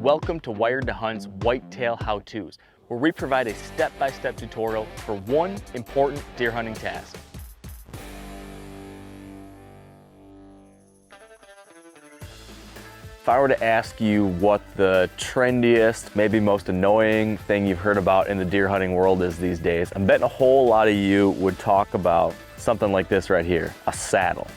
Welcome to WiredToHunt's Whitetail How-Tos, where we provide a step-by-step tutorial for one important deer hunting task. If I were to ask you what the trendiest, maybe most annoying thing you've heard about in the deer hunting world is these days, I'm betting a whole lot of you would talk about something like this right here, a saddle.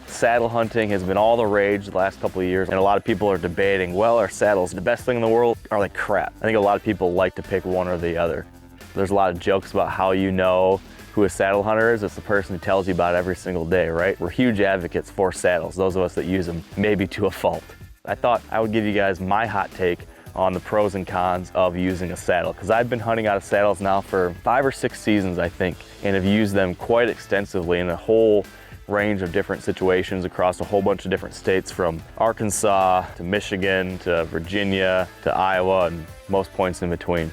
Saddle hunting has been all the rage the last couple of years, and a lot of people are debating, well, are saddles the best thing in the world? Are they crap? I think a lot of people like to pick one or the other. There's a lot of jokes about how you know who a saddle hunter is. It's the person who tells you about it every single day, right? We're huge advocates for saddles, those of us that use them, maybe to a fault. I thought I would give you guys my hot take on the pros and cons of using a saddle, because I've been hunting out of saddles now for 5 or 6 seasons, I think, and have used them quite extensively in a whole range of different situations across a whole bunch of different states, from Arkansas to Michigan to Virginia to Iowa and most points in between.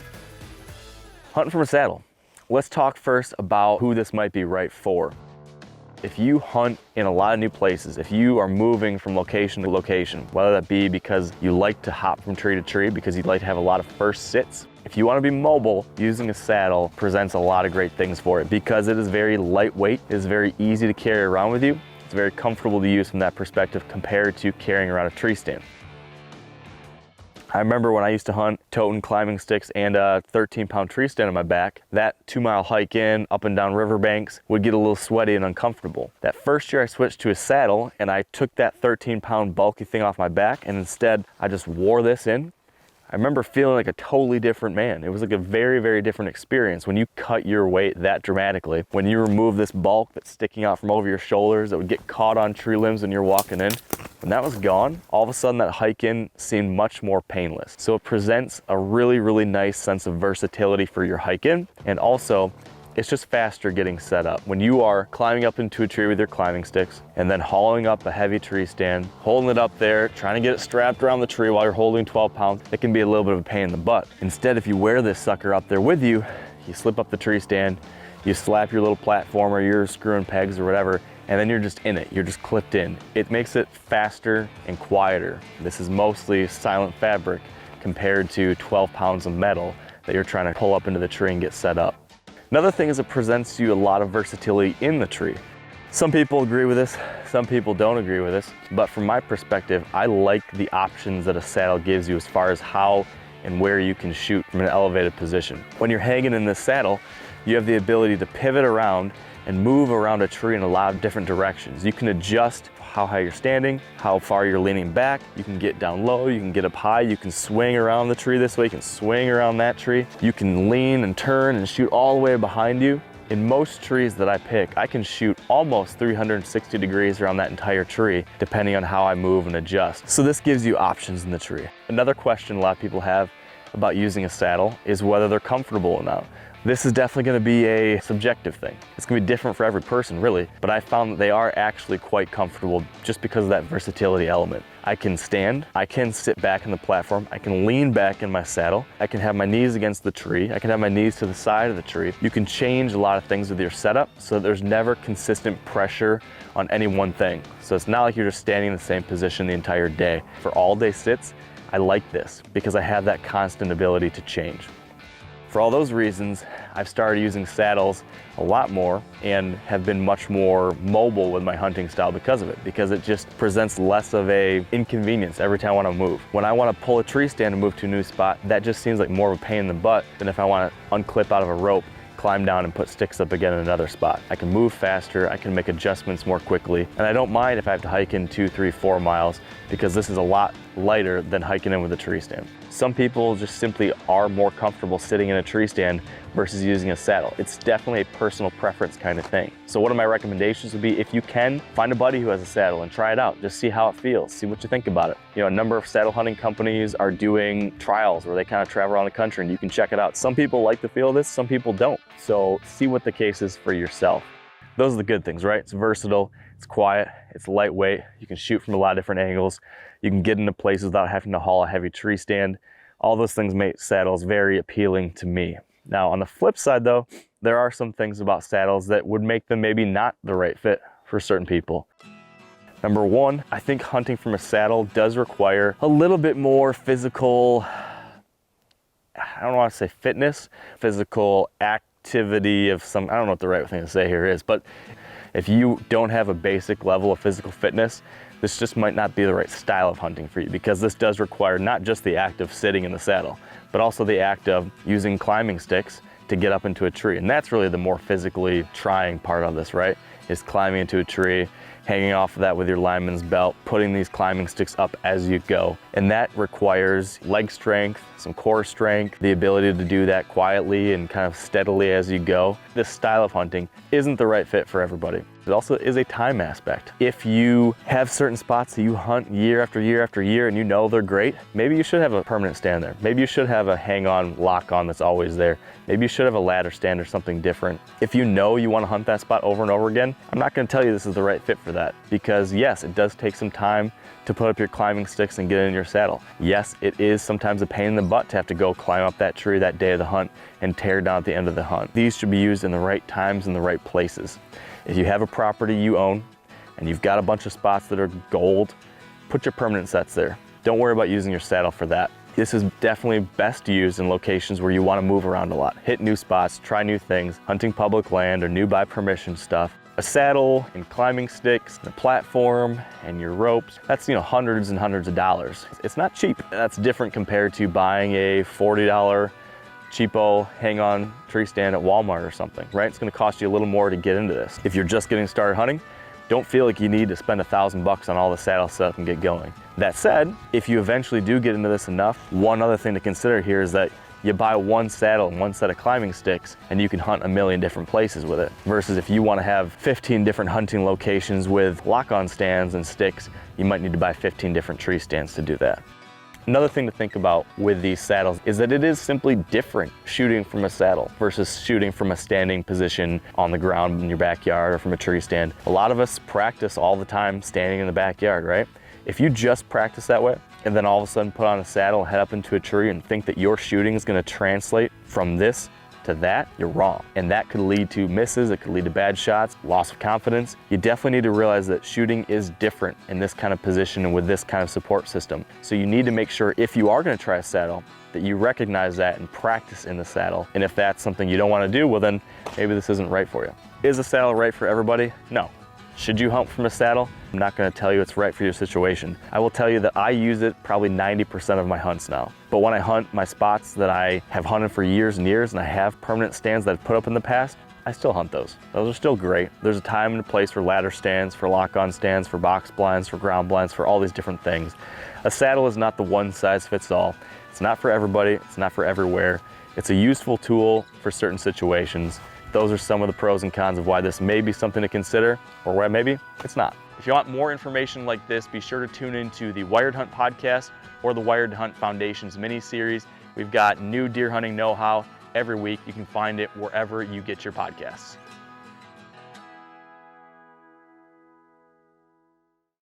Hunting from a saddle. Let's talk first about who this might be right for. If you hunt in a lot of new places, if you are moving from location to location, whether that be because you like to hop from tree to tree, because you'd like to have a lot of first sits, if you want to be mobile, using a saddle presents a lot of great things for it, because it is very lightweight, it is very easy to carry around with you, it's very comfortable to use from that perspective compared to carrying around a tree stand. I remember when I used to hunt toting climbing sticks and a 13-pound tree stand on my back, that 2-mile hike in, up and down riverbanks would get a little sweaty and uncomfortable. That first year I switched to a saddle and I took that 13-pound bulky thing off my back, and instead I just wore this in. I remember feeling like a totally different man. It was like a very, very different experience when you cut your weight that dramatically. When you remove this bulk that's sticking out from over your shoulders that would get caught on tree limbs when you're walking in, when that was gone, all of a sudden that hike in seemed much more painless. So it presents a really, really nice sense of versatility for your hike in, and also it's just faster getting set up. When you are climbing up into a tree with your climbing sticks and then hauling up a heavy tree stand, holding it up there, trying to get it strapped around the tree while you're holding 12 pounds, it can be a little bit of a pain in the butt. Instead, if you wear this sucker up there with you, you slip up the tree stand, you slap your little platform or your screw and pegs or whatever, and then you're just in it, you're just clipped in. It makes it faster and quieter. This is mostly silent fabric compared to 12 pounds of metal that you're trying to pull up into the tree and get set up. Another thing is it presents you a lot of versatility in the tree. Some people agree with this, some people don't agree with this, but from my perspective, I like the options that a saddle gives you as far as how and where you can shoot from an elevated position. When you're hanging in this saddle, you have the ability to pivot around and move around a tree in a lot of different directions. You can adjust how high you're standing, how far you're leaning back. You can get down low, you can get up high, you can swing around the tree this way, you can swing around that tree. You can lean and turn and shoot all the way behind you. In most trees that I pick, I can shoot almost 360 degrees around that entire tree, depending on how I move and adjust. So this gives you options in the tree. Another question a lot of people have about using a saddle is whether they're comfortable or not. This is definitely going to be a subjective thing. It's going to be different for every person, really, but I found that they are actually quite comfortable just because of that versatility element. I can stand, I can sit back in the platform, I can lean back in my saddle, I can have my knees against the tree, I can have my knees to the side of the tree. You can change a lot of things with your setup so that there's never consistent pressure on any one thing. So it's not like you're just standing in the same position the entire day. For all day sits, I like this because I have that constant ability to change. For all those reasons, I've started using saddles a lot more and have been much more mobile with my hunting style because of it, because it just presents less of a inconvenience every time I want to move. When I want to pull a tree stand and move to a new spot, that just seems like more of a pain in the butt than if I want to unclip out of a rope, climb down and put sticks up again in another spot. I can move faster, I can make adjustments more quickly, and I don't mind if I have to hike in 2, 3, 4 miles because this is a lot lighter than hiking in with a tree stand. Some people just simply are more comfortable sitting in a tree stand versus using a saddle. It's definitely a personal preference kind of thing. So one of my recommendations would be, if you can, find a buddy who has a saddle and try it out. Just see how it feels, see what you think about it. You know, a number of saddle hunting companies are doing trials where they kind of travel around the country and you can check it out. Some people like the feel of this, some people don't. So see what the case is for yourself. Those are the good things, right? It's versatile, it's quiet, it's lightweight, you can shoot from a lot of different angles, you can get into places without having to haul a heavy tree stand. All those things make saddles very appealing to me. Now, on the flip side though, there are some things about saddles that would make them maybe not the right fit for certain people. Number one, I think hunting from a saddle does require a little bit more physical, I don't want to say fitness, physical activity of some, I don't know what the right thing to say here is, but if you don't have a basic level of physical fitness, this just might not be the right style of hunting for you, because this does require not just the act of sitting in the saddle, but also the act of using climbing sticks to get up into a tree. And that's really the more physically trying part of this, right? Is climbing into a tree, hanging off of that with your lineman's belt, putting these climbing sticks up as you go. And that requires leg strength, some core strength, the ability to do that quietly and kind of steadily as you go. This style of hunting isn't the right fit for everybody. It also is a time aspect. If you have certain spots that you hunt year after year after year and you know they're great, maybe you should have a permanent stand there. Maybe you should have a hang-on, lock-on that's always there. Maybe you should have a ladder stand or something different. If you know you want to hunt that spot over and over again, I'm not going to tell you this is the right fit for that, because yes, it does take some time to put up your climbing sticks and get in your saddle. Yes, it is sometimes a pain in the butt to have to go climb up that tree that day of the hunt and tear down at the end of the hunt. These should be used in the right times and the right places. If you have a property you own and you've got a bunch of spots that are gold, put your permanent sets there. Don't worry about using your saddle for that. This is definitely best used in locations where you want to move around a lot. Hit new spots, try new things, hunting public land or new by permission stuff. A saddle and climbing sticks, the platform and your ropes, that's hundreds and hundreds of dollars. It's not cheap. That's different compared to buying a $40 cheapo hang-on tree stand at Walmart or something, right? It's gonna cost you a little more to get into this. If you're just getting started hunting, don't feel like you need to spend $1,000 on all the saddle setup and get going. That said, if you eventually do get into this enough, one other thing to consider here is that you buy one saddle and one set of climbing sticks and you can hunt a million different places with it. Versus if you want to have 15 different hunting locations with lock-on stands and sticks, you might need to buy 15 different tree stands to do that. Another thing to think about with these saddles is that it is simply different shooting from a saddle versus shooting from a standing position on the ground in your backyard or from a tree stand. A lot of us practice all the time standing in the backyard, right? If you just practice that way and then all of a sudden put on a saddle and head up into a tree and think that your shooting is going to translate from this to that, you're wrong. And that could lead to misses, it could lead to bad shots, loss of confidence. You definitely need to realize that shooting is different in this kind of position and with this kind of support system. So you need to make sure, if you are going to try a saddle, that you recognize that and practice in the saddle. And if that's something you don't want to do, well then maybe this isn't right for you. Is a saddle right for everybody? No. Should you hunt from a saddle? I'm not going to tell you it's right for your situation. I will tell you that I use it probably 90% of my hunts now. But when I hunt my spots that I have hunted for years and years and I have permanent stands that I've put up in the past, I still hunt those. Those are still great. There's a time and a place for ladder stands, for lock-on stands, for box blinds, for ground blinds, for all these different things. A saddle is not the one size fits all. It's not for everybody. It's not for everywhere. It's a useful tool for certain situations. Those are some of the pros and cons of why this may be something to consider or why maybe it's not. If you want more information like this, be sure to tune into the WiredToHunt podcast or the WiredToHunt Foundation's mini-series. We've got new deer hunting know-how every week. You can find it wherever you get your podcasts.